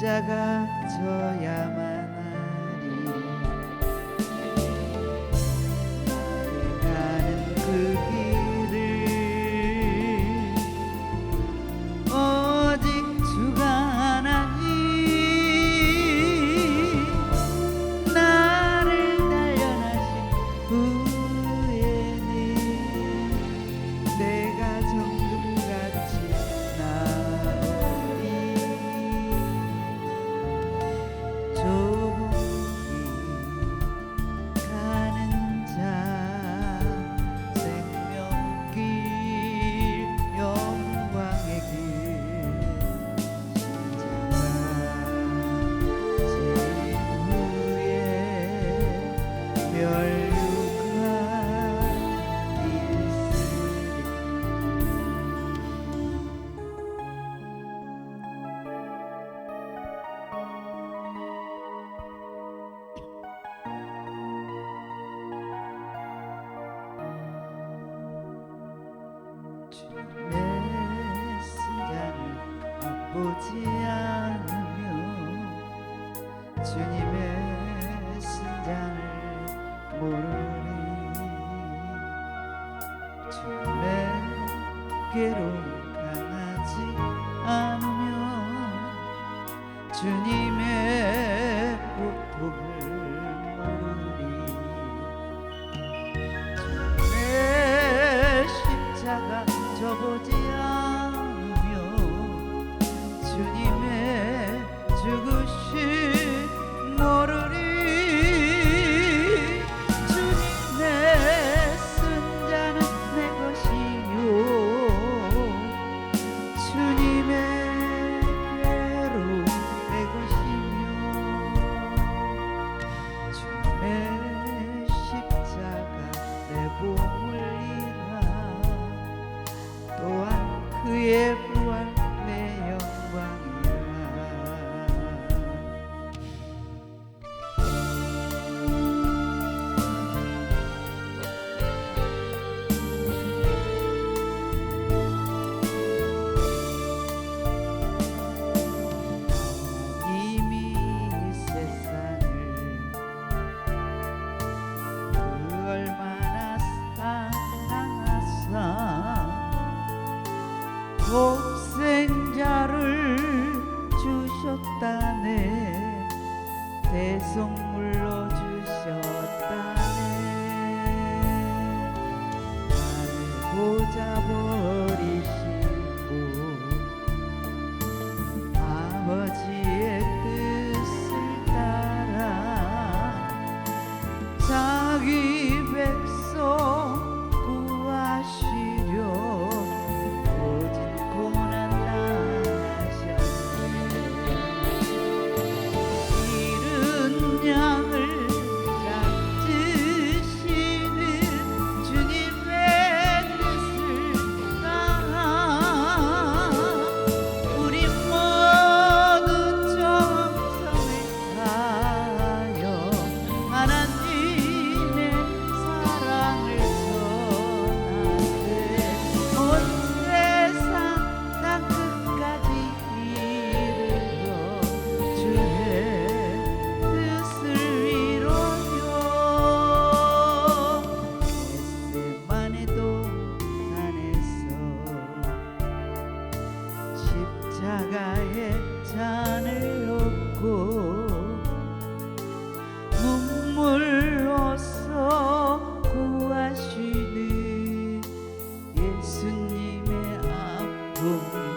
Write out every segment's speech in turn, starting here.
십자가 져야만 하리. 나의 가는 그 길을 오직 주가 아나니. 나를 단련하신 후에는 내가 정금같이 나오리. 좁은 길 가는 자 생명길 영광의 길 십자가 진 후에 멸류관 있으리. 주님의 승자를 맛보지 않으며 주님의 승자를 모르니. 주님께로 강하지 않으며 주님의 고통을 모르니. 주님의 십자가 져보지 않으며 주님의 죽으심 모르리. 주님의 승자는 내 것이요 주님의께로 내 것이며 주님의 십자가 내 보물이라. 또한 그의 부활 내 영광이라. 이미 세상을 그 얼마나 사랑하사 독생자를 주셨다네. 대속물로 주셨다네. 나를 보자 버리시고 아버지의 뜻을 따라 자기 백성 구하시려 오직 고난 당하셨네. 이른 양을 잡으시는 주님의 뜻을 따라 우리 모두 정성을 다하여 하나님의 사랑을 전하되 온 세상 땅끝까지 이르러 주의 뜻을 이루려. 겟세마네 동산에서 십자가의 잔을 놓고 눈물로써 구하시는 예수님의 아픈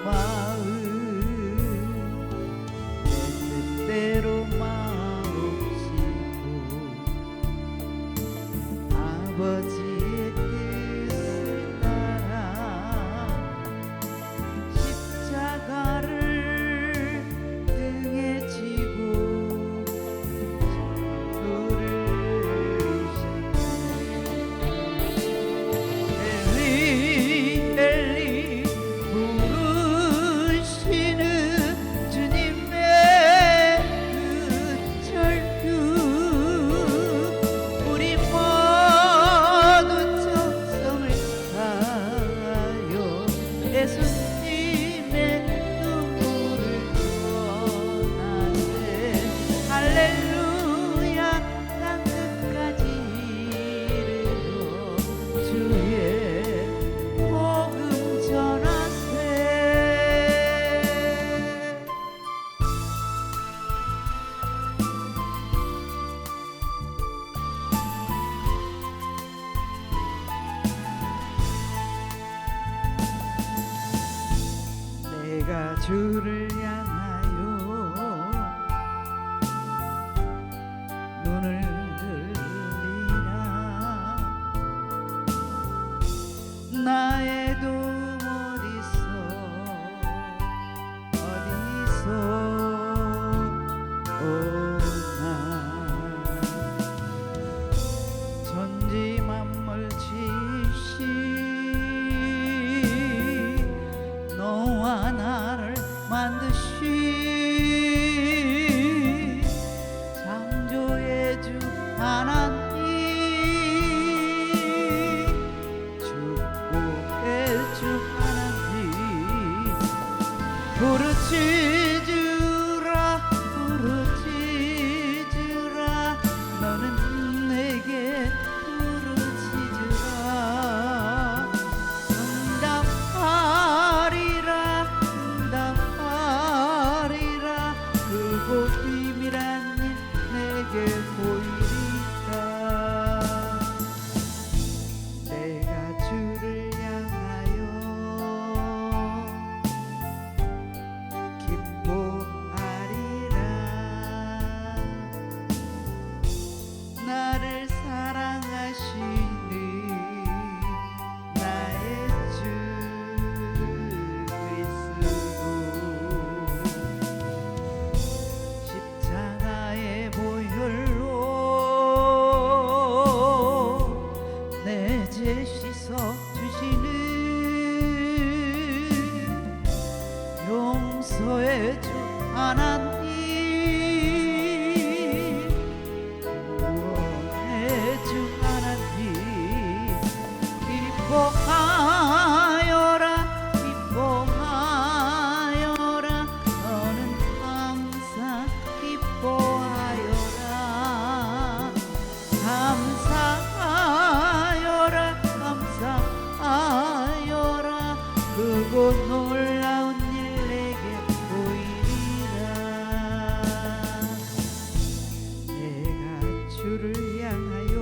마음 내 뜻대로 마옵시고 아버지의 뜻을 따라 십자가를 등에 지고 주를 향하여 눈을 들리라. 나의 도움 어디서 오나. 천지 만물 지으신 너와 나를 만드신 창조의 주 하나님, 축복의 주 하나님, 부르짖으라 부르짖으라. 너는 내게 부르짖으라. 응답하리라 응답하리라. 그곳 비밀한 일 내게 보이리라. 내가 주를 향하여 기뻐하리라. 나를 사랑하시는 나의 주 그리스도, 십자가의 보혈로 내 죄 씻어 주시는 용서의 주 하나님, 구원의 주 하나님, 기뻐하여라 기뻐하여라. 너는 항상 기뻐하여라. 감사하여라 감사하여라. 그곳 놀라운 일 내게 보이리라. 내가 주를 향하여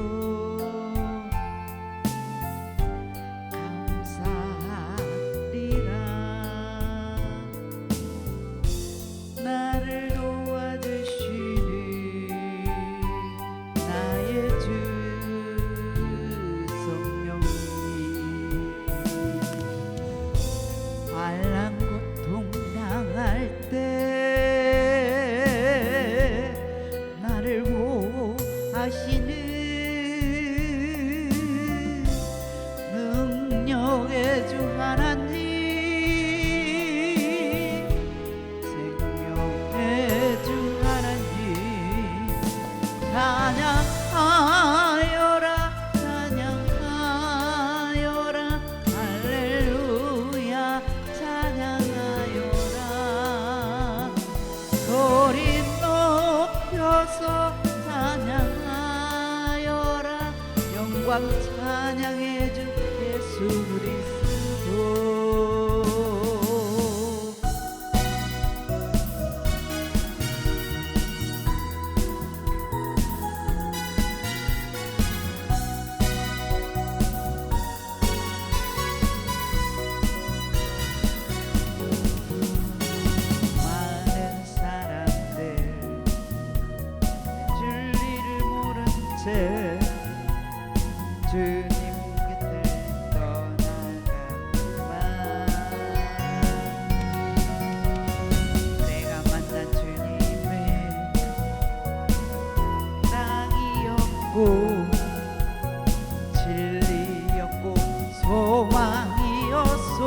감사하리라. 나를 도와주시는 나의 주 성령님, 환난 고통 당할 때 나를 보호하시는 능력의 주 하나님, 생명의 주 하나님, 찬양하여라 찬양하여라. 할렐루야 찬양하여라. 소리 높여서 찬양하여라. 영광 찬양의 주 예수 그리스도. 많은 사람들 진리를 모른 채 주님 곁을 떠나가만. 내가 만난 주님은 땅이었고 진리였고 소망이었소.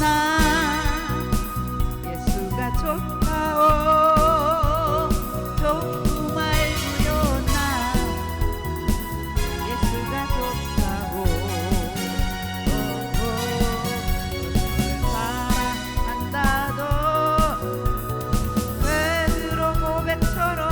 나 예수가 좋다오 좋고 말고요. 나 예수가 좋다고 사랑한다도 베드로 고백처럼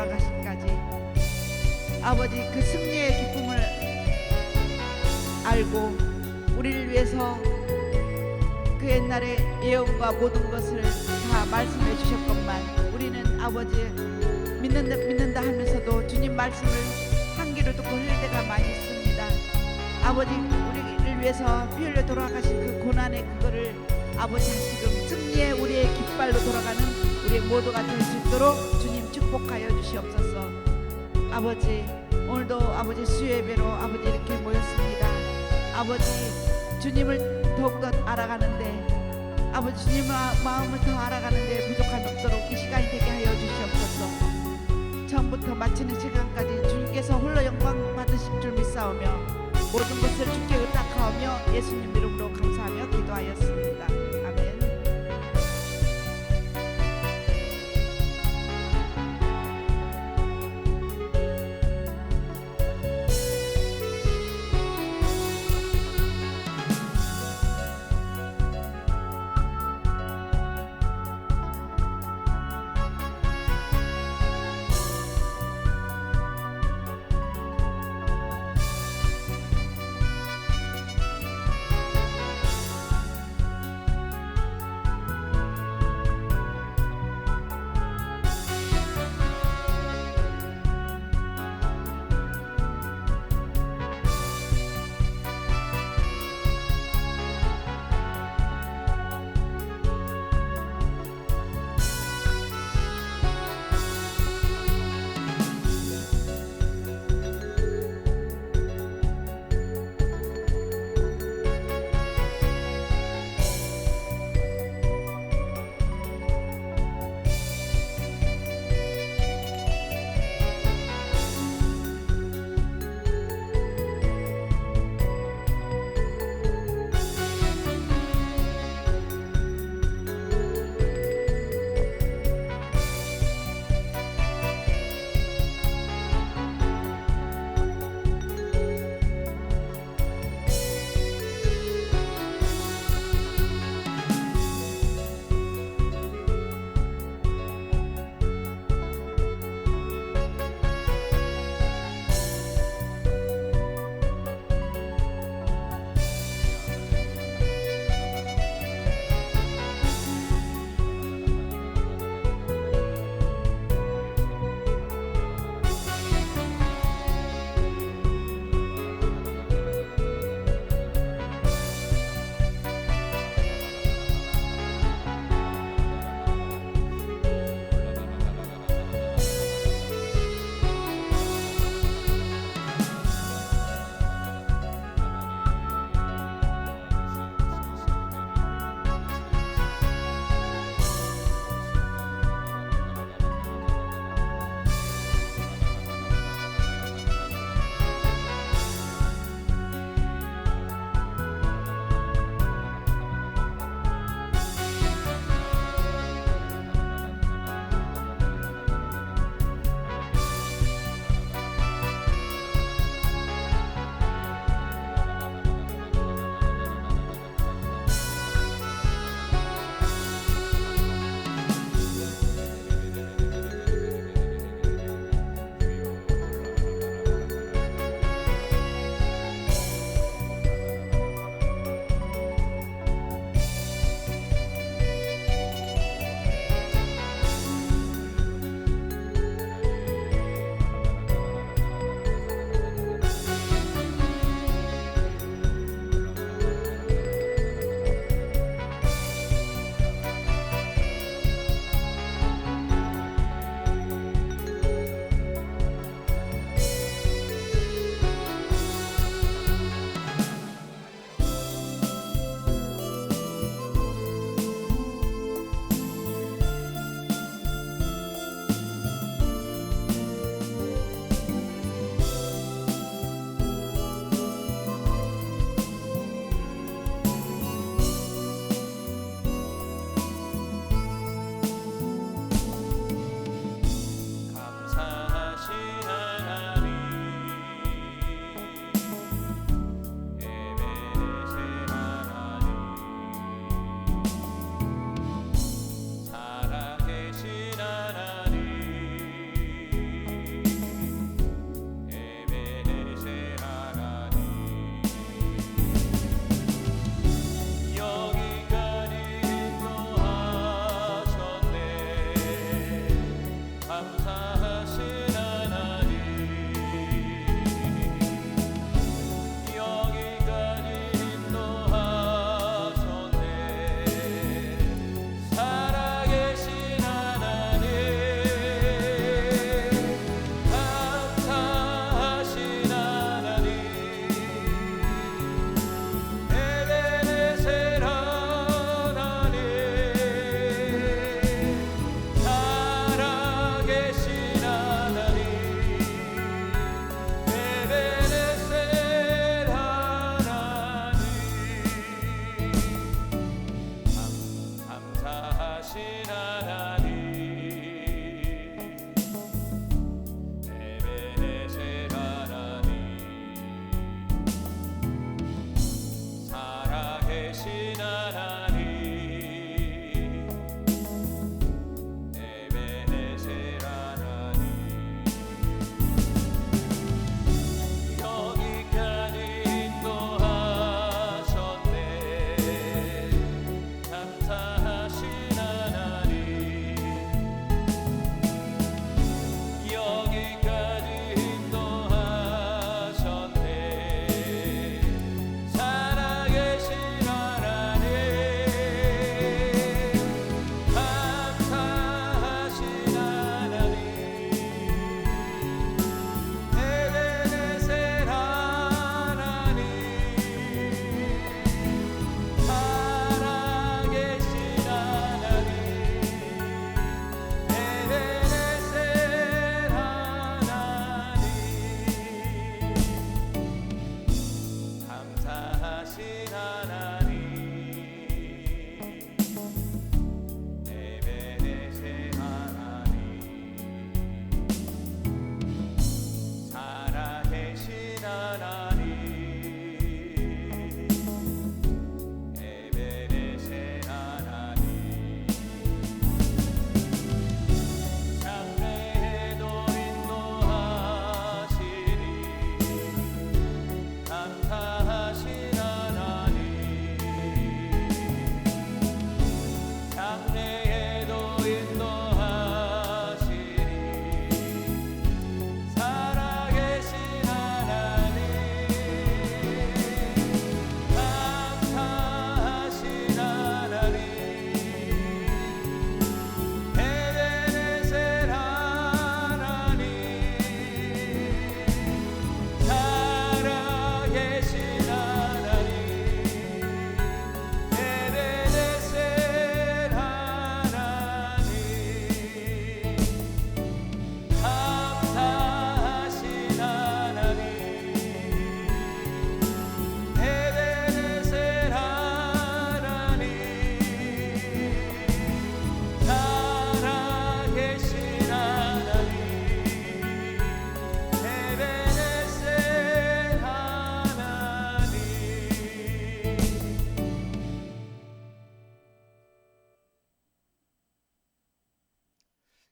돌아가시기까지 아버지 그 승리의 기쁨을 알고 우리를 위해서 그 옛날에 예언과 모든 것을 다 말씀해 주셨건만 우리는 아버지 믿는다 하면서도 주님 말씀을 한 귀로 듣고 흘릴 때가 많이 있습니다. 아버지 우리를 위해서 피 흘려 돌아가신 그 고난의 그거를 아버지 다시금 승리의 우리의 깃발로 돌아가는 우리 모두가 될 수 있도록 주님 축복하여 주시옵소서. 아버지 오늘도 아버지 수요예배로 아버지 이렇게 모였습니다. 아버지 주님을 더욱더 알아가는데 아버지 주님의 마음을 더 알아가는데 부족함이 없도록 이 시간이 되게 하여 주시옵소서. 처음부터 마치는 시간까지 주님께서 홀로 영광 받으실 줄 믿사오며 모든 것을 주께 의탁하오며 예수님 이름으로 감사하며 기도하였습니다. 아멘.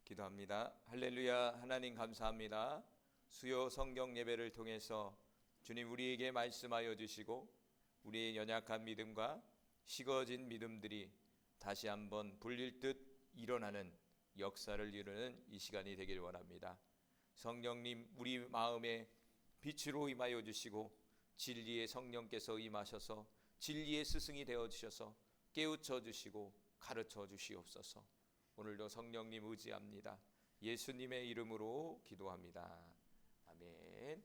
기도합니다. 할렐루야. 하나님 감사합니다. 수요 성경 예배를 통해서 주님 우리에게 말씀하여 주시고 우리의 연약한 믿음과 식어진 믿음들이 다시 한번 불릴 듯 일어나는 역사를 이루는 이 시간이 되길 원합니다. 성령님 우리 마음에 빛으로 임하여 주시고 진리의 성령께서 임하셔서 진리의 스승이 되어 주셔서 깨우쳐 주시고 가르쳐 주시옵소서. 오늘도 성령님 의지합니다. 예수님의 이름으로 기도합니다. 아멘.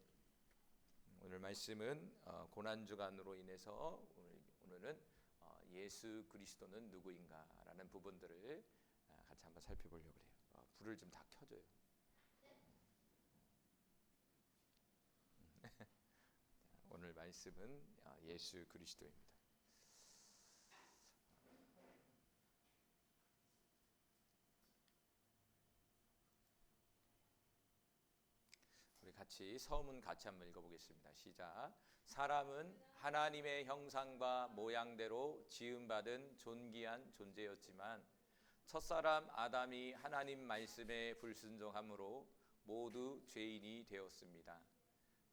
오늘 말씀은 고난주간으로 인해서 오늘은 예수 그리스도는 누구인가 라는 부분들을 같이 한번 살펴보려고 해요. 불을 좀 다 켜줘요. 오늘 말씀은 예수 그리스도입니다. 우리 같이 서문 같이 한번 읽어보겠습니다. 시작. 사람은 하나님의 형상과 모양대로 지음받은 존귀한 존재였지만 첫사람 아담이 하나님 말씀에 불순종함으로 모두 죄인이 되었습니다.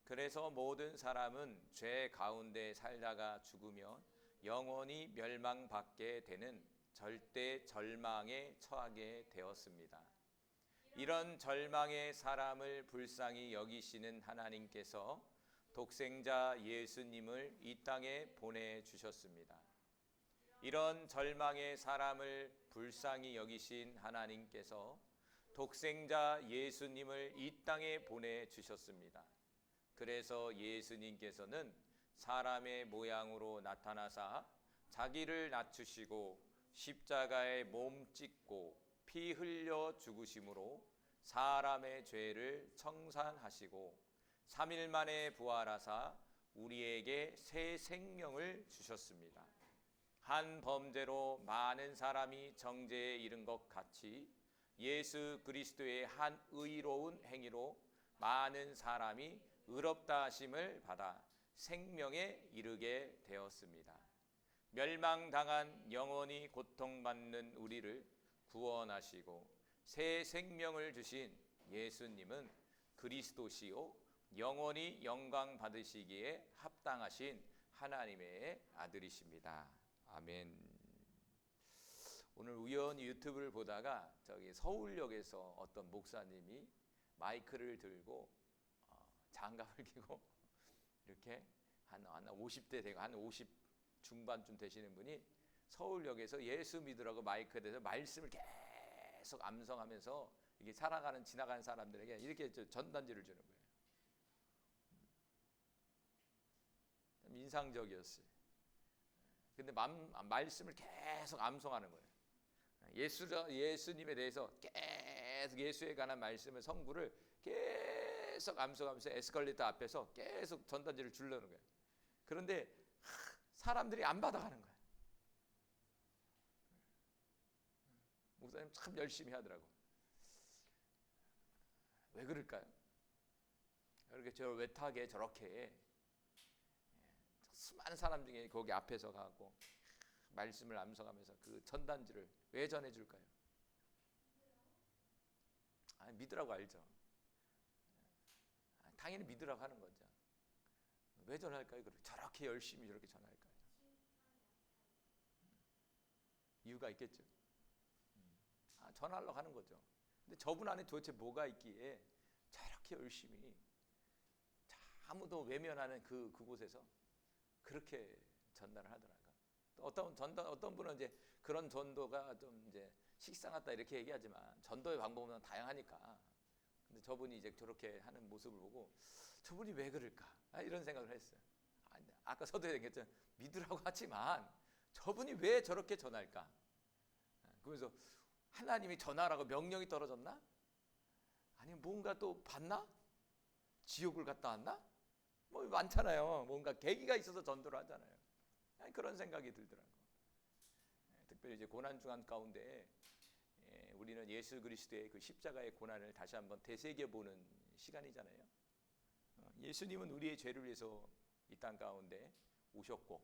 그래서 모든 사람은 죄 가운데 살다가 죽으면 영원히 멸망받게 되는 절대 절망에 처하게 되었습니다. 이런 절망의 사람을 불쌍히 여기시는 하나님께서 독생자 예수님을 이 땅에 보내주셨습니다. 이런 절망의 사람을 불쌍히 여기신 하나님께서 독생자 예수님을 이 땅에 보내주셨습니다. 그래서 예수님께서는 사람의 모양으로 나타나사 자기를 낮추시고 십자가에 몸 찢고 피 흘려 죽으심으로 사람의 죄를 청산하시고 3일 만에 부활하사 우리에게 새 생명을 주셨습니다. 한 범죄로 많은 사람이 정죄에 이른 것 같이 예수 그리스도의 한 의로운 행위로 많은 사람이 의롭다 하심을 받아 생명에 이르게 되었습니다. 멸망당한 영원히 고통받는 우리를 구원하시고 새 생명을 주신 예수님은 그리스도시요 영원히 영광 받으시기에 합당하신 하나님의 아들이십니다. 아멘. 오늘 우연히 유튜브를 보다가 저기 서울역에서 어떤 목사님이 마이크를 들고 장갑을 끼고 이렇게 한 50대 되고 한 50 중반쯤 되시는 분이 서울역에서 예수 믿으라고 마이크에 대해서 말씀을 계속 암송하면서 이게 살아가는 지나가는 사람들에게 이렇게 전단지를 주는 거예요. 좀 인상적이었어요. 근데 말씀을 계속 암송하는 거예요. 예수님에 대해서 계속 예수에 관한 말씀을 성구를 계속 암송하면서 에스컬레이터 앞에서 계속 전단지를 주려는 거예요. 그런데 사람들이 안 받아가는 거예요. 목사님 참 열심히 하더라고. 왜 그럴까요? 이렇게 저 외타게 저렇게 수많은 사람 중에 거기 앞에서 가고 말씀을 암송하면서 그 전단지를 왜 전해줄까요? 믿으라고 알죠. 당연히 믿으라고 하는 거죠. 왜 전할까요? 저렇게 열심히 저렇게 전할까요? 이유가 있겠죠. 전하려고 하는 거죠. 근데 저분 안에 도대체 뭐가 있기에 저렇게 열심히 아무도 외면하는 그곳에서 그렇게 전달을 하더라고요. 또 어떤 분은 이제 그런 전도가 좀 이제 식상하다 이렇게 얘기하지만 전도의 방법은 다양하니까. 근데 저분이 이제 저렇게 하는 모습을 보고 저분이 왜 그럴까? 이런 생각을 했어요. 아까 서두에 얘기했잖아요. 믿으라고 하지만 저분이 왜 저렇게 전할까? 그래서 하나님이 전하라고 명령이 떨어졌나? 아니면 뭔가 또 봤나? 지옥을 갔다 왔나? 뭐 많잖아요. 뭔가 계기가 있어서 전도를 하잖아요. 그런 생각이 들더라고. 특별히 이제 고난 중한 가운데 우리는 예수 그리스도의 그 십자가의 고난을 다시 한번 되새겨 보는 시간이잖아요. 예수님은 우리의 죄를 위해서 이 땅 가운데 오셨고,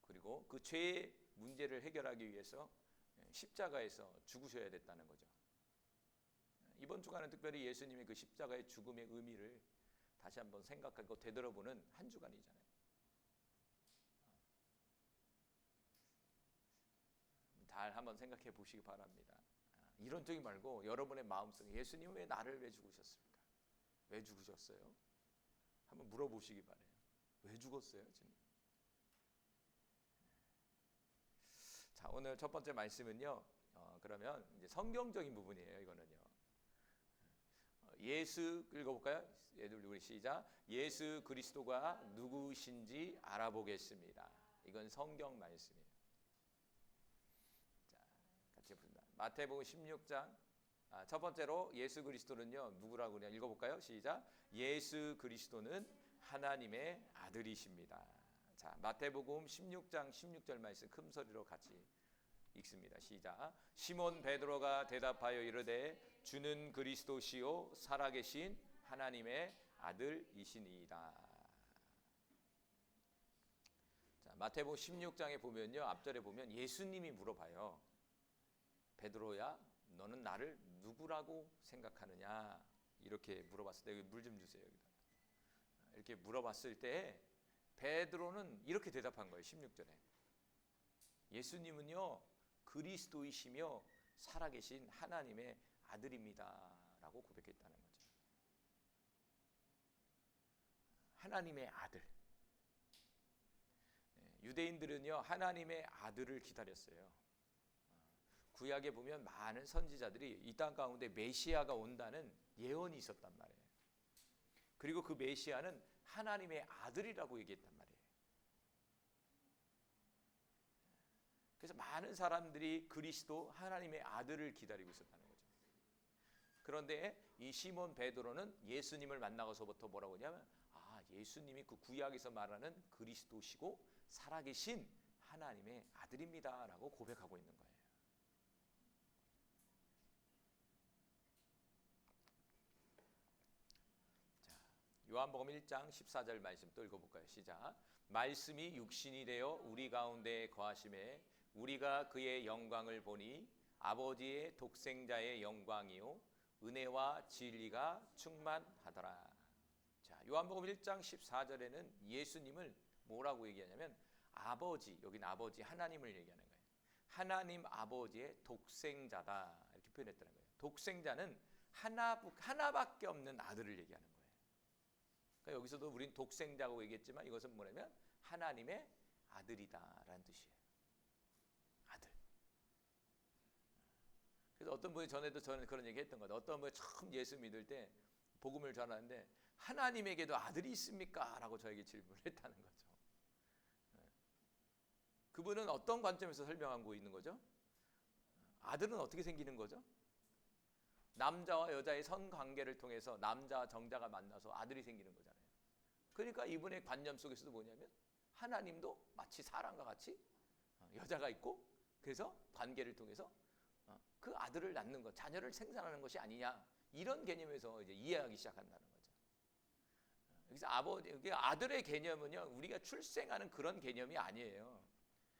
그리고 그 죄의 문제를 해결하기 위해서 십자가에서 죽으셔야 됐다는 거죠. 이번 주간은 특별히 예수님의 그 십자가의 죽음의 의미를 다시 한번 생각하고 되돌아보는 한 주간이잖아요. 잘 한번 생각해 보시기 바랍니다. 이론적이 말고 여러분의 마음속에 예수님은 왜 나를 왜 죽으셨습니까? 왜 죽으셨어요? 한번 물어보시기 바래요. 왜 죽었어요, 주님? 자, 오늘 첫 번째 말씀은요. 그러면 이제 성경적인 부분이에요. 이거는요. 예수 읽어볼까요? 우리 시작. 예수 그리스도가 누구신지 알아보겠습니다. 이건 성경 말씀이에요. 자, 같이 봅니다. 마태복음 16장. 첫 번째로 예수 그리스도는요 누구라고 그냥 읽어볼까요? 시작. 예수 그리스도는 하나님의 아들이십니다. 자, 마태복음 16장 16절 말씀 큰 소리로 같이 읽습니다. 시작. 시몬 베드로가 대답하여 이르되 주는 그리스도시요 살아계신 하나님의 아들이시니이다. 자, 마태복음 16장에 보면요 앞절에 보면 예수님이 물어봐요. 베드로야, 너는 나를 누구라고 생각하느냐? 이렇게 물어봤을 때 물 좀 주세요. 이렇게 물어봤을 때 베드로는 이렇게 대답한 거예요. 16절에 예수님은요 그리스도이시며 살아계신 하나님의 아들입니다 라고 고백했다는 거죠. 하나님의 아들. 유대인들은요 하나님의 아들을 기다렸어요. 구약에 보면 많은 선지자들이 이 땅 가운데 메시아가 온다는 예언이 있었단 말이에요. 그리고 그 메시아는 하나님의 아들이라고 얘기했단 말이에요. 그래서 많은 사람들이 그리스도 하나님의 아들을 기다리고 있었다는 거죠. 그런데 이 시몬 베드로는 예수님을 만나고서부터 뭐라고 하냐면 예수님이 그 구약에서 말하는 그리스도시고 살아계신 하나님의 아들입니다 라고 고백하고 있는 거예요. 요한복음 1장 14절 말씀 또 읽어볼까요? 시작. 말씀이 육신이 되어 우리 가운데 거하심에 우리가 그의 영광을 보니 아버지의 독생자의 영광이요 은혜와 진리가 충만하더라. 자, 요한복음 1장 14절에는 예수님을 뭐라고 얘기하냐면 아버지, 여기는 아버지 하나님을 얘기하는 거예요. 하나님 아버지의 독생자다 이렇게 표현했다는 거예요. 독생자는 하나밖에 없는 아들을 얘기하는 거예요. 그러니까 여기서도 우린 독생자고 얘기했지만 이것은 뭐냐면 하나님의 아들이다라는 뜻이에요. 아들. 그래서 어떤 분이 전에도 저는 그런 얘기 했던 거예요. 어떤 분이 처음 예수 믿을 때 복음을 전하는데 하나님에게도 아들이 있습니까? 라고 저에게 질문을 했다는 거죠. 그분은 어떤 관점에서 설명하고 있는 거죠? 아들은 어떻게 생기는 거죠? 남자와 여자의 선관계를 통해서 남자와 정자가 만나서 아들이 생기는 거잖아요. 그러니까 이분의 관념 속에서도 뭐냐면 하나님도 마치 사람과 같이 여자가 있고 그래서 관계를 통해서 그 아들을 낳는 것, 자녀를 생산하는 것이 아니냐 이런 개념에서 이제 이해하기 시작한다는 거죠. 여기서 아들의 개념은요 우리가 출생하는 그런 개념이 아니에요.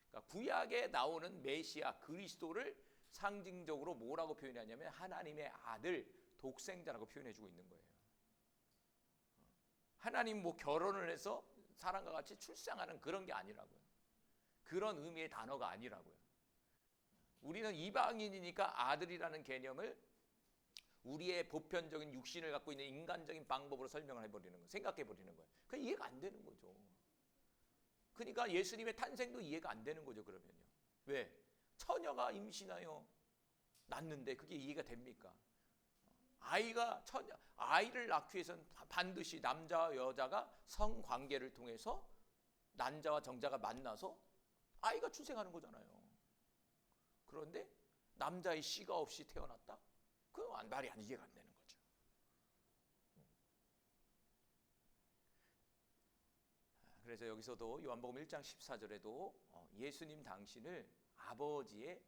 그러니까 구약에 나오는 메시아 그리스도를 상징적으로 뭐라고 표현하냐면 하나님의 아들 독생자라고 표현해주고 있는 거예요. 하나님 뭐 결혼을 해서 사람과 같이 출생하는 그런 게 아니라고요. 그런 의미의 단어가 아니라고요. 우리는 이방인이니까 아들이라는 개념을 우리의 보편적인 육신을 갖고 있는 인간적인 방법으로 설명을 해버리는 거예요. 생각해버리는 거예요. 그러니까 이해가 안 되는 거죠. 그러니까 예수님의 탄생도 이해가 안 되는 거죠. 그러면요. 왜? 처녀가 임신하여 낳는데 그게 이해가 됩니까? 아이를 낳기 위해서는 반드시 남자와 여자가 성관계를 통해서 남자와 정자가 만나서 아이가 출생하는 거잖아요. 그런데 남자의 씨가 없이 태어났다? 그건 말이 이해가 안 되는 거죠. 그래서 여기서도 요한복음 1장 14절에도 예수님 당신을 아버지의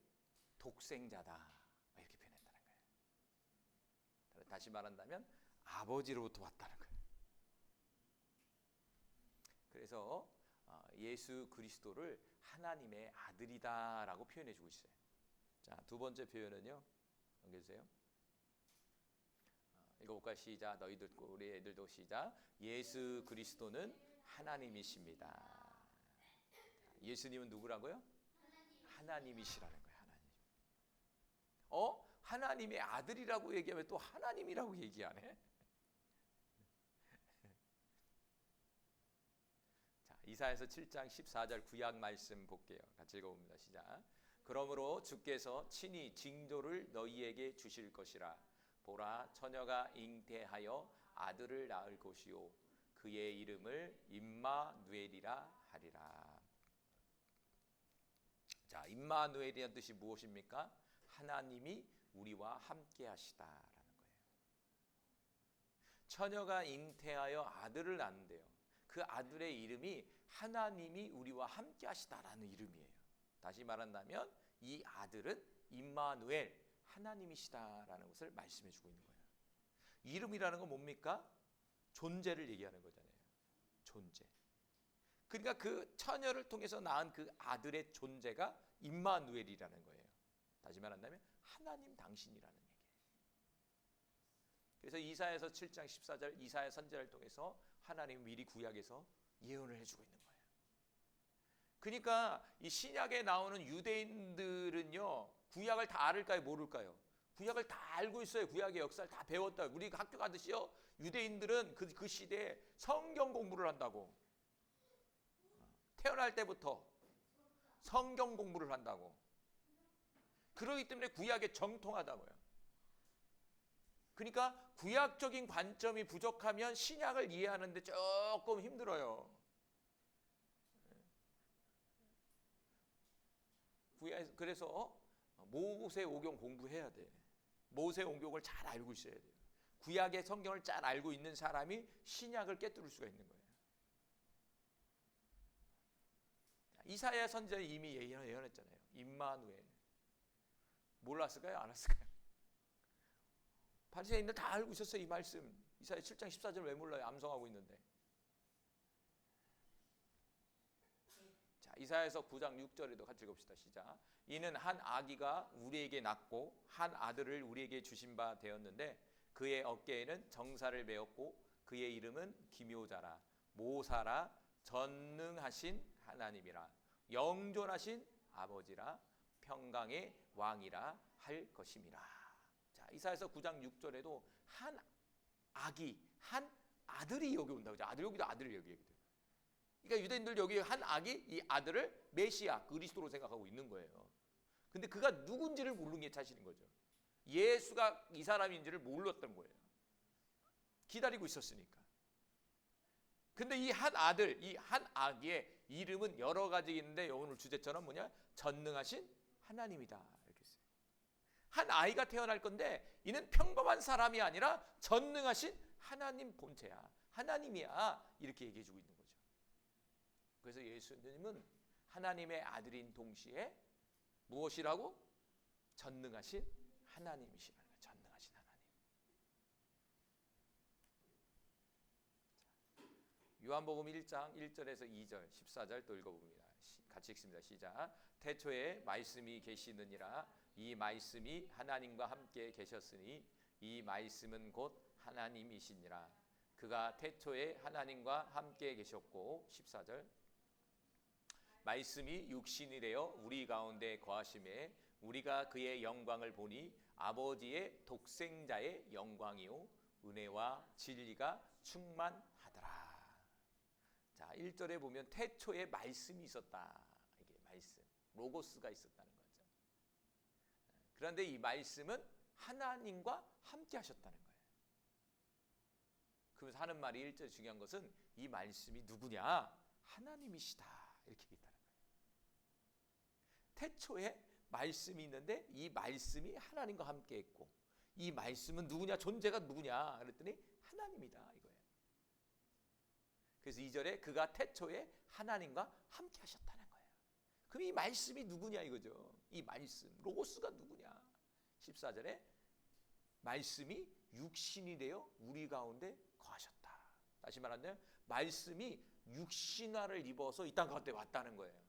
독생자다 이렇게 표현했다는 거예요. 다시 말한다면 아버지로부터 왔다는 거예요. 그래서 예수 그리스도를 하나님의 아들이다라고 표현해주고 있어요. 자, 두 번째 표현은요. 넘겨주세요. 읽어볼까요? 시작. 너희들도 우리 애들도 시작. 예수 그리스도는 하나님이십니다. 예수님은 누구라고요? 하나님이시라는 거예요. 하나님. 하나님의 아들이라고 얘기하면 또 하나님이라고 얘기하네. 자, 이사야서 7장 14절 구약 말씀 볼게요. 같이 읽어봅니다. 시작. 그러므로 주께서 친히 징조를 너희에게 주실 것이라. 보라, 처녀가 잉태하여 아들을 낳을 것이요 그의 이름을 임마누엘이라 하리라. 자, 임마누엘이라는 뜻이 무엇입니까? 하나님이 우리와 함께 하시다라는 거예요. 처녀가 잉태하여 아들을 낳는데요. 그 아들의 이름이 하나님이 우리와 함께 하시다라는 이름이에요. 다시 말한다면 이 아들은 임마누엘, 하나님이시다라는 것을 말씀해 주고 있는 거예요. 이름이라는 건 뭡니까? 존재를 얘기하는 거잖아요. 존재. 그러니까 그 처녀를 통해서 낳은 그 아들의 존재가 임마누엘이라는 거예요. 다시 말한다면 하나님 당신이라는 얘기예요. 그래서 이사야서 7장 14절 이사야 선지자를 통해서 하나님 미리 구약에서 예언을 해주고 있는 거예요. 그러니까 이 신약에 나오는 유대인들은요, 구약을 다 알을까요, 모를까요? 구약을 다 알고 있어요. 구약의 역사를 다 배웠다. 우리 학교 가듯이요, 유대인들은 그 시대에 성경 공부를 한다고. 태어날 때부터 성경 공부를 한다고. 그러기 때문에 구약에 정통하다고요. 그러니까 구약적인 관점이 부족하면 신약을 이해하는데 조금 힘들어요. 그래서 모세오경 공부해야 돼. 모세오경을 잘 알고 있어야 돼요. 구약의 성경을 잘 알고 있는 사람이 신약을 꿰뚫을 수가 있는 거예요. 이사야 선지자 이미 예언했잖아요. 임마누엘. 몰랐을까요? 알았을까요? 바리새인들 다 알고 있었어요. 이 말씀. 이사야 7장 14절 왜 몰라요? 암송하고 있는데. 자, 이사야서 9장 6절에도 같이 읽읍시다. 시작. 이는 한 아기가 우리에게 낳고 한 아들을 우리에게 주신 바 되었는데 그의 어깨에는 정사를 메었고 그의 이름은 기묘자라 모사라 전능하신 하나님이라 영존하신 아버지라 평강의 왕이라 할 것임이라. 자, 이사야서 9장 6절에도 한 아기, 한 아들이 여기 온다고 하죠. 아들 여기도 아들을 여기거든. 그러니까 유대인들 여기 한 아기, 이 아들을 메시아, 그리스도로 생각하고 있는 거예요. 근데 그가 누군지를 모르는 게 자신인 거죠. 예수가 이 사람인지를 몰랐던 거예요. 기다리고 있었으니까. 근데 이 한 아들, 이 한 아기의 이름은 여러 가지 있는데 오늘 주제처럼 뭐냐? 전능하신 하나님이다. 이렇게 했어요. 한 아이가 태어날 건데 이는 평범한 사람이 아니라 전능하신 하나님 본체야. 하나님이야. 이렇게 얘기해 주고 있는 거죠. 그래서 예수님은 하나님의 아들인 동시에 무엇이라고? 전능하신 하나님이시라는 거예요. 전능하신 하나님. 요한복음 1장 1절에서 2절 14절 또 읽어봅니다. 같이 읽습니다. 시작. 태초에 말씀이 계시느니라 이 말씀이 하나님과 함께 계셨으니 이 말씀은 곧 하나님이시니라. 그가 태초에 하나님과 함께 계셨고 14절 말씀이 육신이 되어 우리 가운데 거하심에 우리가 그의 영광을 보니 아버지의 독생자의 영광이요 은혜와 진리가 충만하더라. 자, 1절에 보면 태초에 말씀이 있었다. 이게 말씀, 로고스가 있었다는 거죠. 그런데 이 말씀은 하나님과 함께 하셨다는 거예요. 그래서 하는 말이 1절 중요한 것은 이 말씀이 누구냐? 하나님이시다. 이렇게 얘기했다는 거예요. 태초에 말씀이 있는데 이 말씀이 하나님과 함께 했고 이 말씀은 누구냐? 존재가 누구냐? 그랬더니 하나님이다 이거예요. 그래서 2절에 그가 태초에 하나님과 함께 하셨다는 거예요. 그럼 이 말씀이 누구냐 이거죠. 이 말씀, 로고스가 누구냐? 14절에 말씀이 육신이 되어 우리 가운데 거하셨다. 다시 말하면 말씀이 육신화를 입어서 이 땅 가운데 왔다는 거예요.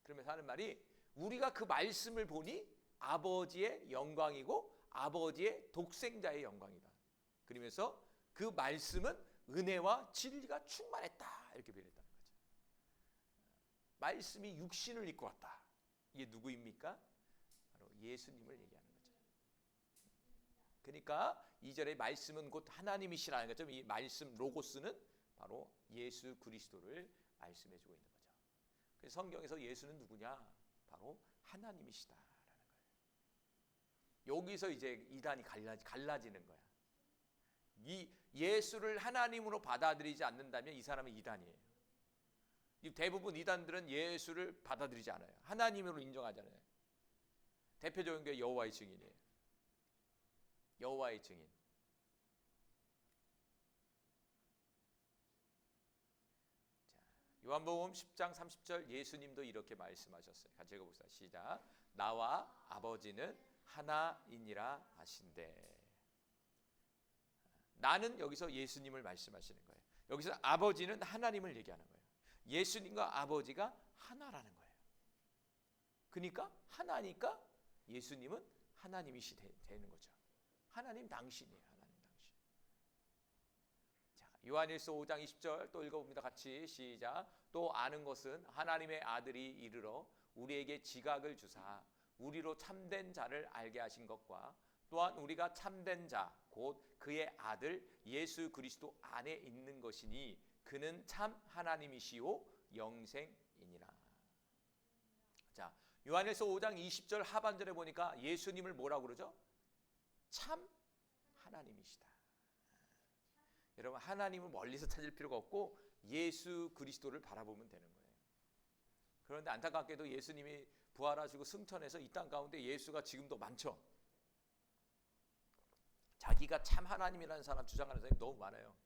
그러면서 하는 말이 우리가 그 말씀을 보니 아버지의 영광이고 아버지의 독생자의 영광이다. 그러면서 그 말씀은 은혜와 진리가 충만했다. 이렇게 표현했다는 거죠. 말씀이 육신을 입고 왔다. 이게 누구입니까? 바로 예수님을 얘기하는 거죠. 그러니까 2절의 말씀은 곧 하나님이시라는 거죠. 이 말씀 로고스는 바로 예수 그리스도를 말씀해 주고 있는 거죠. 그래서 성경에서 예수는 누구냐? 바로 하나님이시다라는 거예요. 여기서 이제 이단이 갈라지는 거야. 이 예수를 하나님으로 받아들이지 않는다면 이 사람은 이단이에요. 대부분 이단들은 예수를 받아들이지 않아요. 하나님으로 인정하잖아요. 대표적인 게 여호와의 증인이에요. 여호와의 증인. 요한복음 10장 30절 예수님도 이렇게 말씀하셨어요. 같이 읽어봅시다. 시작. 나와 아버지는 하나이니라 하신대. 나는 여기서 예수님을 말씀하시는 거예요. 여기서 아버지는 하나님을 얘기하는 거예요. 예수님과 아버지가 하나라는 거예요. 그러니까 하나니까 예수님은 하나님이시 되는 거죠. 하나님 당신이에요. 하나님 당신. 자, 요한일서 5장 20절 또 읽어봅니다. 같이 시작. 또 아는 것은 하나님의 아들이 이르러 우리에게 지각을 주사 우리로 참된 자를 알게 하신 것과 또한 우리가 참된 자 곧 그의 아들 예수 그리스도 안에 있는 것이니 그는 참 하나님이시요 영생이니라. 자, 요한일서 5장 20절 하반절에 보니까 예수님을 뭐라고 그러죠? 참 하나님이시다. 여러분 하나님을 멀리서 찾을 필요가 없고 예수 그리스도를 바라보면 되는 거예요. 그런데 안타깝게도 예수님이 부활하시고 승천해서 이 땅 가운데 예수가 지금도 많죠. 자기가 참 하나님이라는 사람 주장하는 사람이 너무 많아요.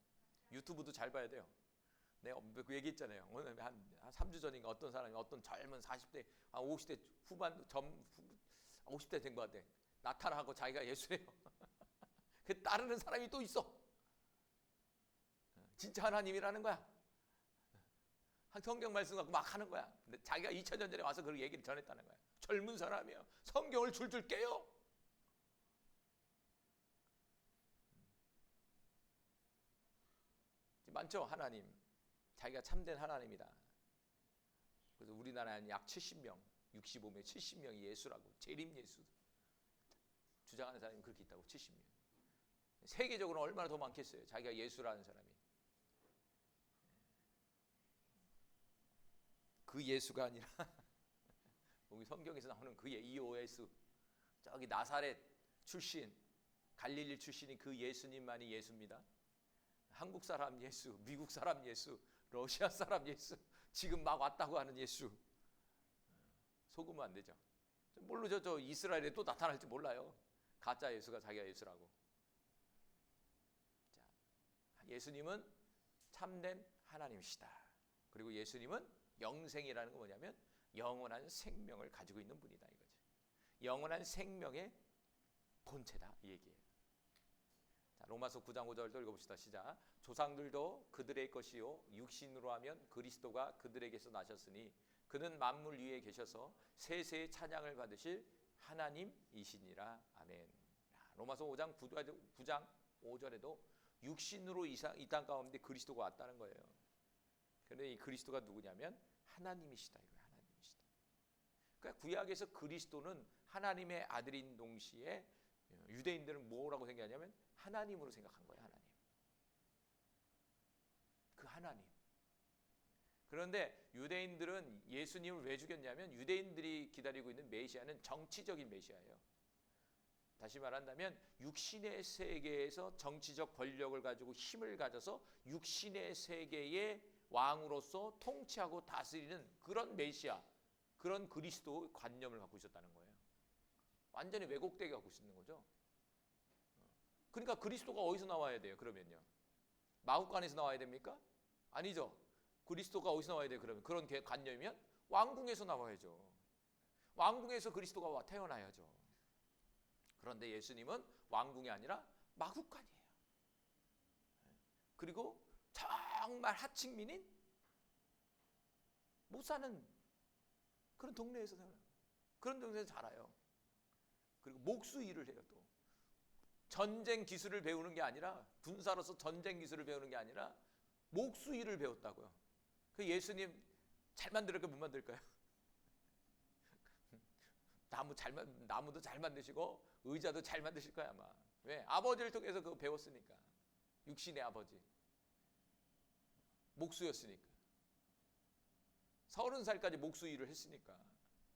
유튜브도 잘 봐야 돼요. 내가 그 얘기했잖아요. 오늘 한 3주 전인가 어떤 사람이 어떤 젊은 40대, 50대 후반 50대 된 것 같아. 나타나고 자기가 예수예요. 그 따르는 사람이 또 있어. 진짜 하나님이라는 거야. 성경 말씀 갖고 막 하는 거야. 근데 자기가 2000년 전에 와서 그 얘기를 전했다는 거야. 젊은 사람이에요. 성경을 줄줄 깨요. 많죠. 하나님. 자기가 참된 하나님이다. 그래서 우리나라에는 약 70명, 65명, 70명이 예수라고. 재림 예수. 주장하는 사람이 그렇게 있다고. 70명. 세계적으로 얼마나 더 많겠어요. 자기가 예수라는 사람이. 그 예수가 아니라 우리 성경에서 나오는 그 EOS 저기 나사렛 출신 갈릴리 출신이 그 예수님만이 예수입니다. 한국 사람 예수, 미국 사람 예수, 러시아 사람 예수, 지금 막 왔다고 하는 예수 속으면 안 되죠. 모르죠. 저 이스라엘에 또 나타날지 몰라요. 가짜 예수가 자기가 예수라고. 자, 예수님은 참된 하나님이시다. 그리고 예수님은 영생이라는 건 뭐냐면 영원한 생명을 가지고 있는 분이다 이거죠. 영원한 생명의 본체다 이 얘기예요. 자, 로마서 9장 5절도 읽어봅시다. 시작. 조상들도 그들의 것이요 육신으로 하면 그리스도가 그들에게서 나셨으니 그는 만물 위에 계셔서 세세의 찬양을 받으실 하나님이시니라. 아멘. 로마서 5장 9장 5절에도 육신으로 이 땅 가운데 그리스도가 왔다는 거예요. 그런데 이 그리스도가 누구냐면 하나님이시다. 이거예요. 하나님이시다. 그러니까 구약에서 그리스도는 하나님의 아들인 동시에 유대인들은 뭐라고 생각하냐면 하나님으로 생각한 거예요. 하나님. 그 하나님. 그런데 유대인들은 예수님을 왜 죽였냐면 유대인들이 기다리고 있는 메시아는 정치적인 메시아예요. 다시 말한다면 육신의 세계에서 정치적 권력을 가지고 힘을 가져서 육신의 세계의 왕으로서 통치하고 다스리는 그런 메시아, 그런 그리스도 관념을 갖고 있었다는 거예요. 완전히 왜곡되게 갖고 있는 거죠. 그러니까 그리스도가 어디서 나와야 돼요? 그러면요. 마구간에서 나와야 됩니까? 아니죠. 그리스도가 어디서 나와야 돼요? 그러면 그런 관념이면 왕궁에서 나와야죠. 왕궁에서 그리스도가 태어나야죠. 그런데 예수님은 왕궁이 아니라 마구간이에요. 그리고 정말 하층민인 못 사는 그런 동네에서 살아요. 그런 동네에서 자라요. 그리고 목수 일을 해요. 또 전쟁 기술을 배우는 게 아니라, 군사로서 전쟁 기술을 배우는 게 아니라 목수 일을 배웠다고요. 그 예수님 잘 만들까 못 만들까요? 나무도 잘 만드시고 의자도 잘 만드실 거야 아마. 왜? 아버지를 통해서 그거 배웠으니까. 육신의 아버지 목수였으니까. 30살까지 목수 일을 했으니까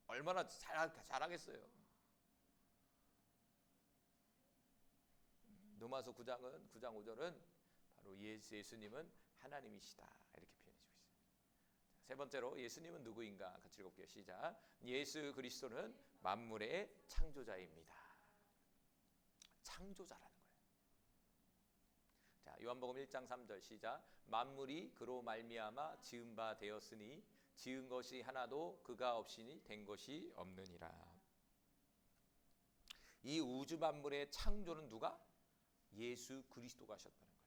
얼마나 잘하겠어요. 로마서 9장 5절은 바로 예수님은 하나님이시다 이렇게 표현해주고 있어요. 세 번째로 예수님은 누구인가 같이 읽어볼게요. 시작. 예수 그리스도는 만물의 창조자입니다. 창조자라는 거예요. 자, 요한복음 1장 3절 시작. 만물이 그로 말미암아 지은 바 되었으니 지은 것이 하나도 그가 없이니 된 것이 없느니라. 이 우주 만물의 창조는 누가? 예수 그리스도가 하셨다는 거예요.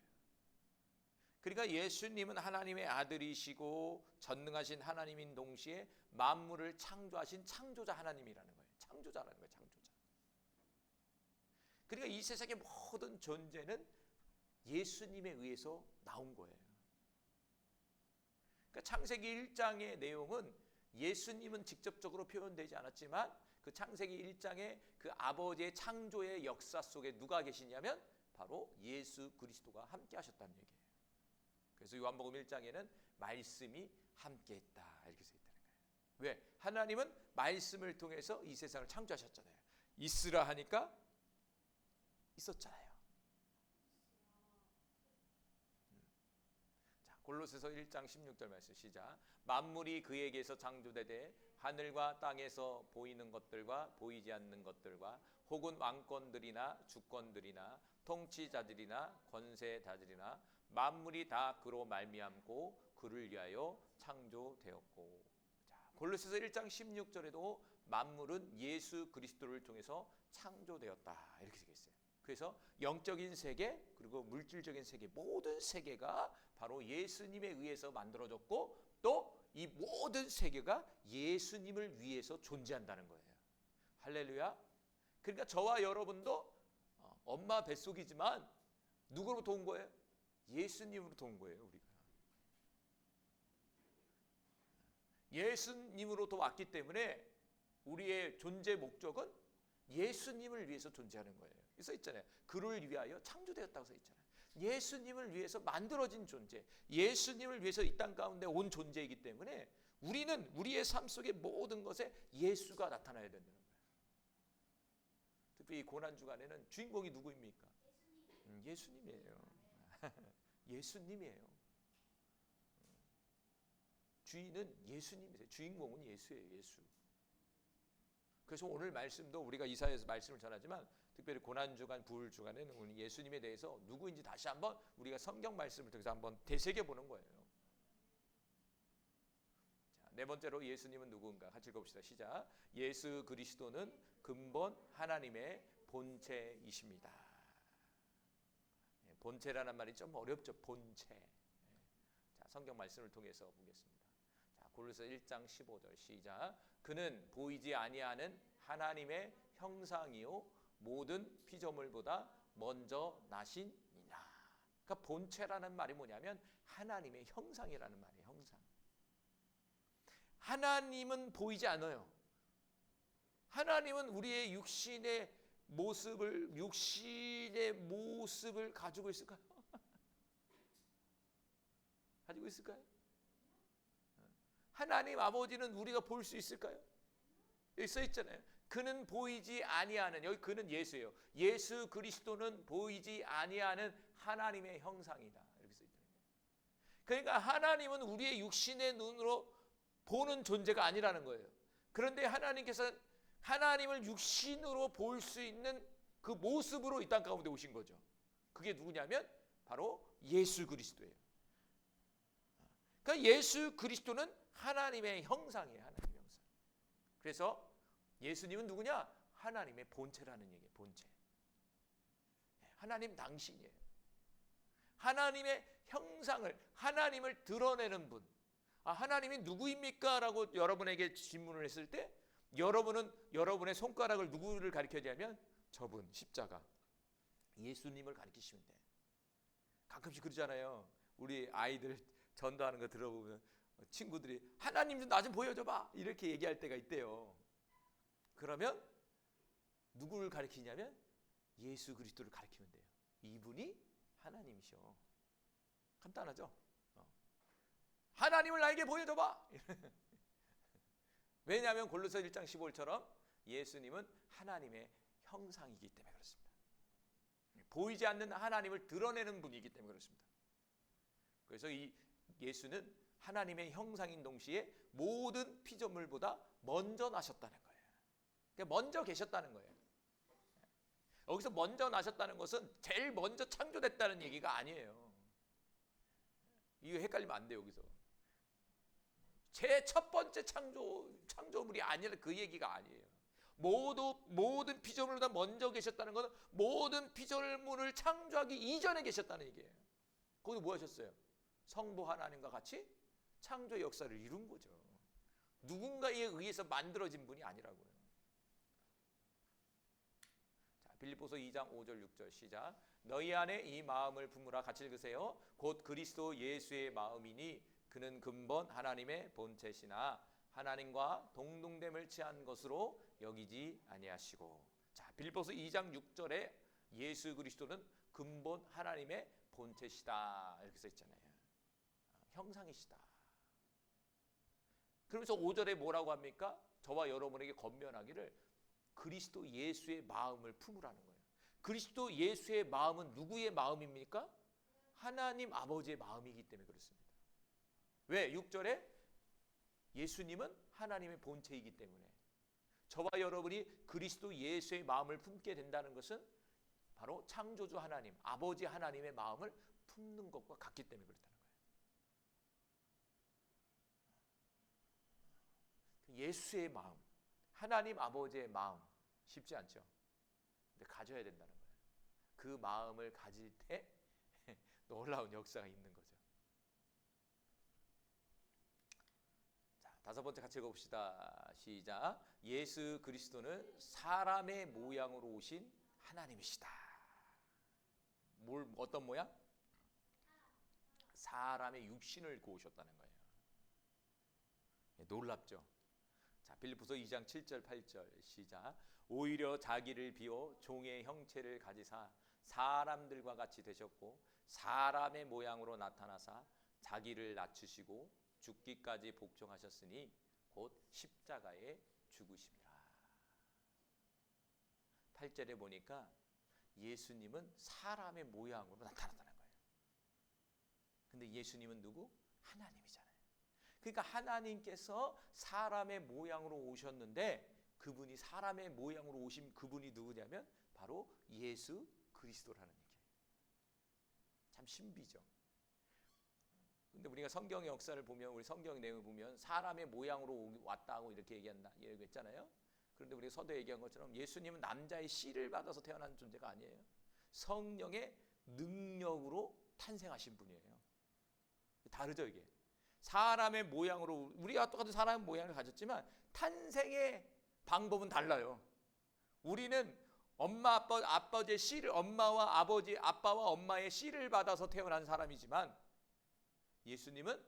그러니까 예수님은 하나님의 아들이시고 전능하신 하나님인 동시에 만물을 창조하신 창조자 하나님이라는 거예요. 창조자라는 거예요. 창조자. 그러니까 이 세상의 모든 존재는 예수님에 의해서 나온 거예요. 그러니까 창세기 1장의 내용은 예수님은 직접적으로 표현되지 않았지만 그 창세기 1장의 그 아버지의 창조의 역사 속에 누가 계시냐면 바로 예수 그리스도가 함께 하셨다는 얘기예요. 그래서 요한복음 1장에는 말씀이 함께 했다 이렇게 써 있다는 거예요. 왜? 하나님은 말씀을 통해서 이 세상을 창조하셨잖아요. 있으라 하니까 있었잖아요. 자, 골로새서 1장 16절 말씀 시작. 만물이 그에게서 창조되되 하늘과 땅에서 보이는 것들과 보이지 않는 것들과 혹은 왕권들이나 주권들이나 통치자들이나 권세자들이나 만물이 다 그로 말미암고 그를 위하여 창조되었고. 자, 골로새서 1장 16절에도 만물은 예수 그리스도를 통해서 창조되었다 이렇게 되어 있어요. 그래서 영적인 세계 그리고 물질적인 세계 모든 세계가 바로 예수님에 의해서 만들어졌고 또 이 모든 세계가 예수님을 위해서 존재한다는 거예요. 할렐루야. 그러니까 저와 여러분도 엄마 뱃속이지만 누구로부터 온 거예요? 예수님으로부터 온 거예요. 우리가 예수님으로부터 왔기 때문에 우리의 존재 목적은 예수님을 위해서 존재하는 거예요. 써 있잖아요. 그를 위하여 창조되었다고 써 있잖아요. 예수님을 위해서 만들어진 존재, 예수님을 위해서 이 땅 가운데 온 존재이기 때문에 우리는 우리의 삶 속의 모든 것에 예수가 나타나야 된다는 거예요. 특히 이 고난주간에는 주인공이 누구입니까? 예수님이에요. 예수님이에요. 주인은 예수님이세요. 주인공은 예수예요. 예수. 그래서 오늘 말씀도 우리가 이사야에서 말씀을 전하지만 특별히 고난주간, 부울주간에는 우리 예수님에 대해서 누구인지 다시 한번 우리가 성경 말씀을 통해서 한번 되새겨보는 거예요. 자, 네 번째로 예수님은 누구인가 같이 읽어봅시다. 시작. 예수 그리스도는 근본 하나님의 본체이십니다. 본체라는 말이 좀 어렵죠. 본체. 자, 성경 말씀을 통해서 보겠습니다. 자, 골로새 1장 15절 시작. 그는 보이지 아니하는 하나님의 형상이요 모든 피조물보다 먼저 나신이라. 그러니까 본체라는 말이 뭐냐면 하나님의 형상이라는 말이에요. 형상. 하나님은 보이지 않아요. 하나님은 우리의 육신의 모습을 가지고 있을까요? 가지고 있을까요? 하나님 아버지는 우리가 볼 수 있을까요? 여기 써 있잖아요. 그는 보이지 아니하는, 여기 그는 예수예요. 예수 그리스도는 보이지 아니하는 하나님의 형상이다. 이렇게 써 있잖아요. 그러니까 하나님은 우리의 육신의 눈으로 보는 존재가 아니라는 거예요. 그런데 하나님께서 하나님을 육신으로 볼 수 있는 그 모습으로 이 땅 가운데 오신 거죠. 그게 누구냐면 바로 예수 그리스도예요. 그러니까 예수 그리스도는 하나님의 형상이에요. 하나님의 형상. 그래서 예수님은 누구냐? 하나님의 본체라는 얘기예요. 본체. 하나님 당신이에요. 하나님의 형상을, 하나님을 드러내는 분. 하나님이 누구입니까? 라고 여러분에게 질문을 했을 때 여러분은 여러분의 손가락을 누구를 가리켜야냐면 저분 십자가 예수님을 가리키시면 돼. 가끔씩 그러잖아요. 우리 아이들 전도하는 거 들어보면 친구들이 하나님 좀 나 좀 보여줘봐 이렇게 얘기할 때가 있대요. 그러면 누구를 가리키냐면 예수 그리스도를 가리키면 돼요. 이분이 하나님이셔. 간단하죠? 하나님을 나에게 보여줘봐. 왜냐하면 골로새 1장 15절처럼 예수님은 하나님의 형상이기 때문에 그렇습니다. 보이지 않는 하나님을 드러내는 분이기 때문에 그렇습니다. 그래서 이 예수는 하나님의 형상인 동시에 모든 피조물보다 먼저 나셨다는 거예요. 그러니까 먼저 계셨다는 거예요. 여기서 먼저 나셨다는 것은 제일 먼저 창조됐다는 얘기가 아니에요. 이거 헷갈리면 안 돼요. 여기서 제 첫 번째 창조물이 아니라 그 얘기가 아니에요. 모든 피조물보다 먼저 계셨다는 것은 모든 피조물을 창조하기 이전에 계셨다는 얘기예요. 거기서 뭐 하셨어요? 성부 하나님과 같이 창조 역사를 이룬 거죠. 누군가에 의해서 만들어진 분이 아니라고요. 자, 빌립보서 2장 5절 6절 시작. 너희 안에 이 마음을 품으라. 같이 읽으세요. 곧 그리스도 예수의 마음이니 그는 근본 하나님의 본체시나 하나님과 동등됨을 취한 것으로 여기지 아니하시고. 자, 빌립보서 2장 6절에 예수 그리스도는 근본 하나님의 본체시다 이렇게 써 있잖아요. 형상이시다. 그러면서 5절에 뭐라고 합니까? 저와 여러분에게 권면하기를 그리스도 예수의 마음을 품으라는 거예요. 그리스도 예수의 마음은 누구의 마음입니까? 하나님 아버지의 마음이기 때문에 그렇습니다. 왜? 6절에 예수님은 하나님의 본체이기 때문에 저와 여러분이 그리스도 예수의 마음을 품게 된다는 것은 바로 창조주 하나님, 아버지 하나님의 마음을 품는 것과 같기 때문에 그렇다는 거예요. 예수의 마음, 하나님 아버지의 마음 쉽지 않죠. 근데 가져야 된다는 거예요. 그 마음을 가질 때 놀라운 역사가 있는 거죠. 자, 다섯 번째 같이 읽어봅시다. 시작. 예수 그리스도는 사람의 모양으로 오신 하나님이시다. 어떤 모양? 사람의 육신을 입고 오셨다는 거예요. 놀랍죠? 자, 빌립보서 2장 7절 8절 시작. 오히려 자기를 비워 종의 형체를 가지사 사람들과 같이 되셨고 사람의 모양으로 나타나사 자기를 낮추시고 죽기까지 복종하셨으니 곧 십자가에 죽으심이라. 8절에 보니까 예수님은 사람의 모양으로 나타났다는 거예요. 근데 예수님은 누구? 하나님이잖아요. 그러니까 하나님께서 사람의 모양으로 오셨는데 그분이 사람의 모양으로 오신 그분이 누구냐면 바로 예수 그리스도라는 얘기예요. 참 신비죠. 근데 우리가 성경의 역사를 보면 우리 성경 내용을 보면 사람의 모양으로 왔다고 이렇게 얘기했잖아요. 그런데 우리가 서두에 얘기한 것처럼 예수님은 남자의 씨를 받아서 태어난 존재가 아니에요. 성령의 능력으로 탄생하신 분이에요. 다르죠 이게. 사람의 모양으로 우리가 똑같은 사람의 모양을 가졌지만 탄생의 방법은 달라요. 우리는 엄마 아빠의 씨를 엄마와 아버지 아빠와 엄마의 씨를 받아서 태어난 사람이지만 예수님은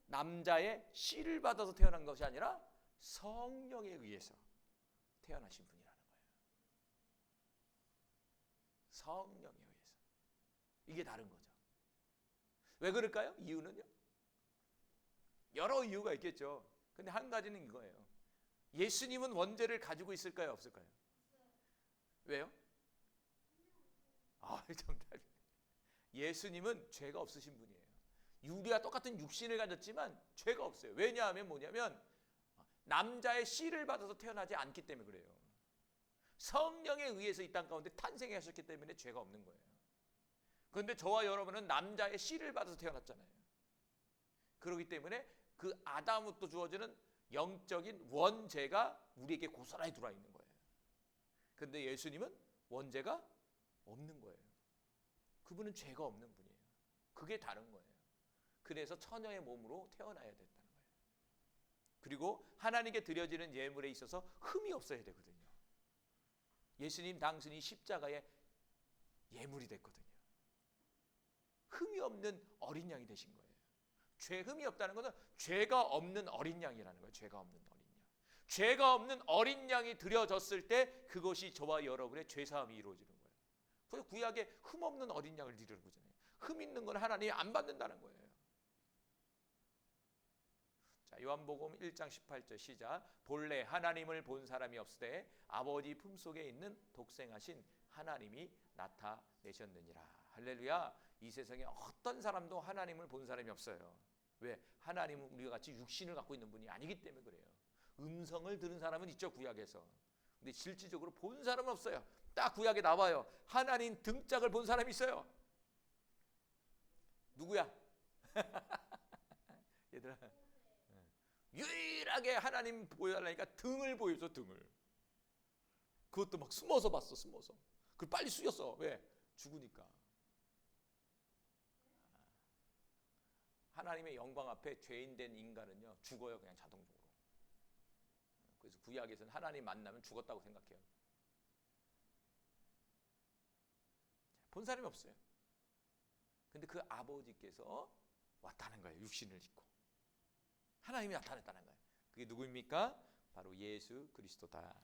남자의 씨를 받아서 태어난 것이 아니라 성령에 의해서 태어나신 분이라는 거예요. 성령에 의해서. 이게 다른 거죠. 왜 그럴까요? 이유는요? 여러 이유가 있겠죠. 근데 한 가지는 이거예요. 예수님은 원죄를 가지고 있을까요? 없을까요? 왜요? 정답. 예수님은 죄가 없으신 분이에요. 우리와 똑같은 육신을 가졌지만 죄가 없어요. 왜냐하면 뭐냐면 남자의 씨를 받아서 태어나지 않기 때문에 그래요. 성령에 의해서 이 땅 가운데 탄생하셨기 때문에 죄가 없는 거예요. 그런데 저와 여러분은 남자의 씨를 받아서 태어났잖아요. 그렇기 때문에 그 아담으로부터 주어지는 영적인 원죄가 우리에게 고스란히 들어와 있는 거예요. 그런데 예수님은 원죄가 없는 거예요. 그분은 죄가 없는 분이에요. 그게 다른 거예요. 그래서 처녀의 몸으로 태어나야 됐다는 거예요. 그리고 하나님께 드려지는 예물에 있어서 흠이 없어야 되거든요. 예수님 당신이 십자가의 예물이 됐거든요. 흠이 없는 어린 양이 되신 거예요. 죄 흠이 없다는 것은 죄가 없는 어린 양이라는 거예요. 죄가 없는 어린 양. 죄가 없는 어린 양이 드려졌을 때 그것이 저와 여러분의 죄 사함이 이루어지는 거예요. 그래서 구약에 흠 없는 어린 양을 드리는 거잖아요. 흠 있는 건 하나님이 안 받는다는 거예요. 자, 요한복음 1장 18절 시작. 본래 하나님을 본 사람이 없으되 아버지 품속에 있는 독생하신 하나님이 나타내셨느니라. 할렐루야. 이 세상에 어떤 사람도 하나님을 본 사람이 없어요. 왜? 하나님은 우리가 같이 육신을 갖고 있는 분이 아니기 때문에 그래요. 음성을 들은 사람은 있죠, 구약에서. 근데 실질적으로 본 사람은 없어요. 딱 구약에 나와요. 하나님 등짝을 본 사람이 있어요. 누구야? 얘들아, 유일하게 하나님 보여달라니까 등을 보여줘, 등을. 그것도 막 숨어서 봤어, 숨어서. 그 빨리 숙였어. 왜? 죽으니까. 하나님의 영광 앞에 죄인된 인간은요 죽어요, 그냥 자동적으로. 그래서 구약에서는 하나님 만나면 죽었다고 생각해요. 본 사람이 없어요. 근데 그 아버지께서 왔다는 거예요. 육신을 입고 하나님이 나타났다는 거예요. 그게 누구입니까? 바로 예수 그리스도다.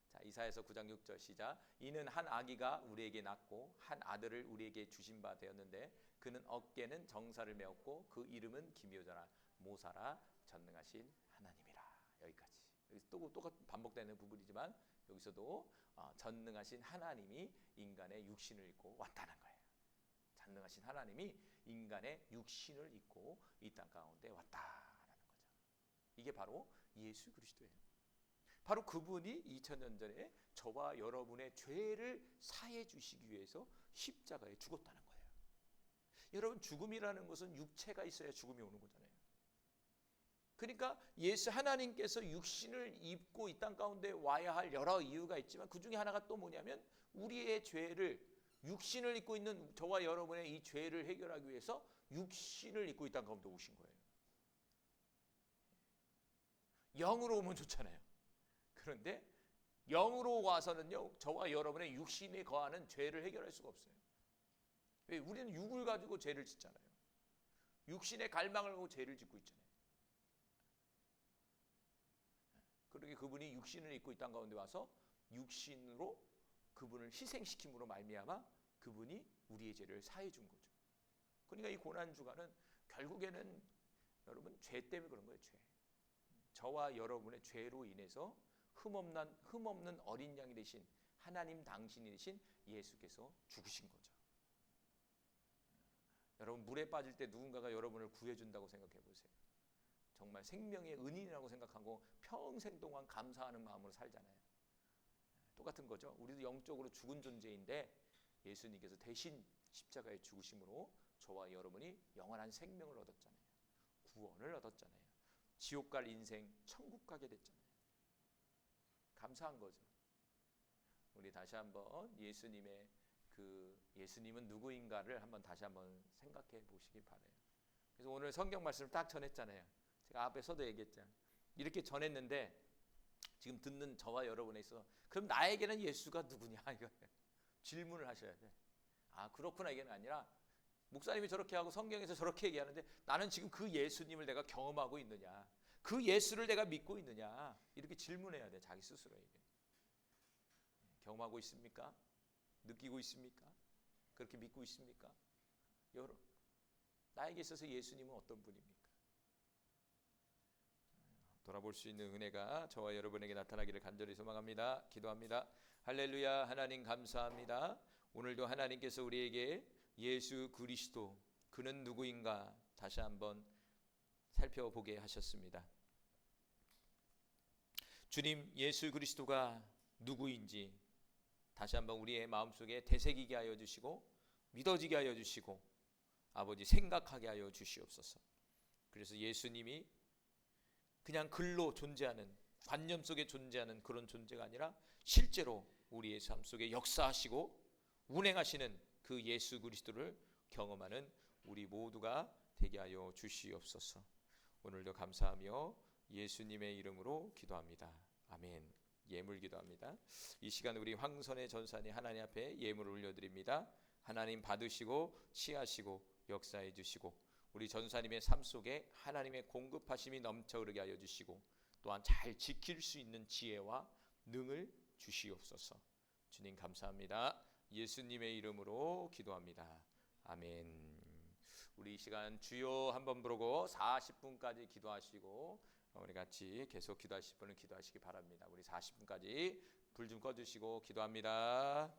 자, 이사야서 9장 6절 시작. 이는 한 아기가 우리에게 낳고 한 아들을 우리에게 주신 바 되었는데 그는 어깨는 정사를 메었고 그 이름은 기묘자라 모사라 전능하신 하나님이라. 여기까지. 여기서 또 반복되는 부분이지만 여기서도 전능하신 하나님이 인간의 육신을 입고 왔다는 거예요. 전능하신 하나님이 인간의 육신을 입고 이 땅 가운데 왔다라는 거죠. 이게 바로 예수 그리스도예요. 바로 그분이 2000년 전에 저와 여러분의 죄를 사해 주시기 위해서 십자가에 죽었다는 거예요. 여러분, 죽음이라는 것은 육체가 있어야 죽음이 오는 거잖아요. 그러니까 예수 하나님께서 육신을 입고 이 땅 가운데 와야 할 여러 이유가 있지만 그 중에 하나가 또 뭐냐면 우리의 죄를, 육신을 입고 있는 저와 여러분의 이 죄를 해결하기 위해서 육신을 입고 이 땅 가운데 오신 거예요. 영으로 오면 좋잖아요. 그런데 영으로 와서는요 저와 여러분의 육신에 거하는 죄를 해결할 수가 없어요. 왜? 우리는 육을 가지고 죄를 짓잖아요. 육신의 갈망을 가지고 죄를 짓고 있잖아요. 그러게 그분이 육신을 입고 이 땅 가운데 와서 육신으로 그분을 희생시킴으로 말미암아 그분이 우리의 죄를 사해 준 거죠. 그러니까 이 고난 주간은 결국에는 여러분 죄 때문에 그런 거예요. 죄. 저와 여러분의 죄로 인해서 흠없는 어린 양이 되신 하나님 당신이 되신 예수께서 죽으신 거죠. 여러분, 물에 빠질 때 누군가가 여러분을 구해준다고 생각해 보세요. 정말 생명의 은인이라고 생각하고 평생 동안 감사하는 마음으로 살잖아요. 똑같은 거죠. 우리도 영적으로 죽은 존재인데 예수님께서 대신 십자가에 죽으심으로 저와 여러분이 영원한 생명을 얻었잖아요. 구원을 얻었잖아요. 지옥 갈 인생 천국 가게 됐잖아요. 감사한 거죠. 우리 다시 한번 예수님은 누구인가를 한번 다시 한번 생각해 보시기 바래요. 그래서 오늘 성경 말씀을 딱 전했잖아요. 제가 앞에서도 얘기했잖아요. 이렇게 전했는데 지금 듣는 저와 여러분에 있어서 그럼 나에게는 예수가 누구냐 이거 질문을 하셔야 돼. 아, 그렇구나 이게 아니라 목사님이 저렇게 하고 성경에서 저렇게 얘기하는데 나는 지금 그 예수님을 내가 경험하고 있느냐, 그 예수를 내가 믿고 있느냐, 이렇게 질문해야 돼. 자기 스스로에게. 경험하고 있습니까? 느끼고 있습니까? 그렇게 믿고 있습니까? 여러분, 나에게 있어서 예수님은 어떤 분입니까? 돌아볼 수 있는 은혜가 저와 여러분에게 나타나기를 간절히 소망합니다. 기도합니다. 할렐루야. 하나님 감사합니다. 오늘도 하나님께서 우리에게 예수 그리스도, 그는 누구인가 다시 한번 살펴보게 하셨습니다. 주님, 예수 그리스도가 누구인지 다시 한번 우리의 마음속에 되새기게 하여 주시고 믿어지게 하여 주시고 아버지 생각하게 하여 주시옵소서. 그래서 예수님이 그냥 글로 존재하는, 관념 속에 존재하는 그런 존재가 아니라 실제로 우리의 삶 속에 역사하시고 운행하시는 그 예수 그리스도를 경험하는 우리 모두가 되게 하여 주시옵소서. 오늘도 감사하며 예수님의 이름으로 기도합니다. 아멘. 예물 기도합니다. 이 시간 우리 황선의 전사님 하나님 앞에 예물을 올려드립니다. 하나님 받으시고 취하시고 역사해 주시고 우리 전사님의 삶 속에 하나님의 공급하심이 넘쳐 흐르게 하여 주시고 또한 잘 지킬 수 있는 지혜와 능을 주시옵소서. 주님 감사합니다. 예수님의 이름으로 기도합니다. 아멘. 우리 이 시간 주여 한번 부르고 40분까지 기도하시고 우리 같이 계속 기도하실 분은 기도하시기 바랍니다. 우리 40분까지 불 좀 꺼주시고 기도합니다.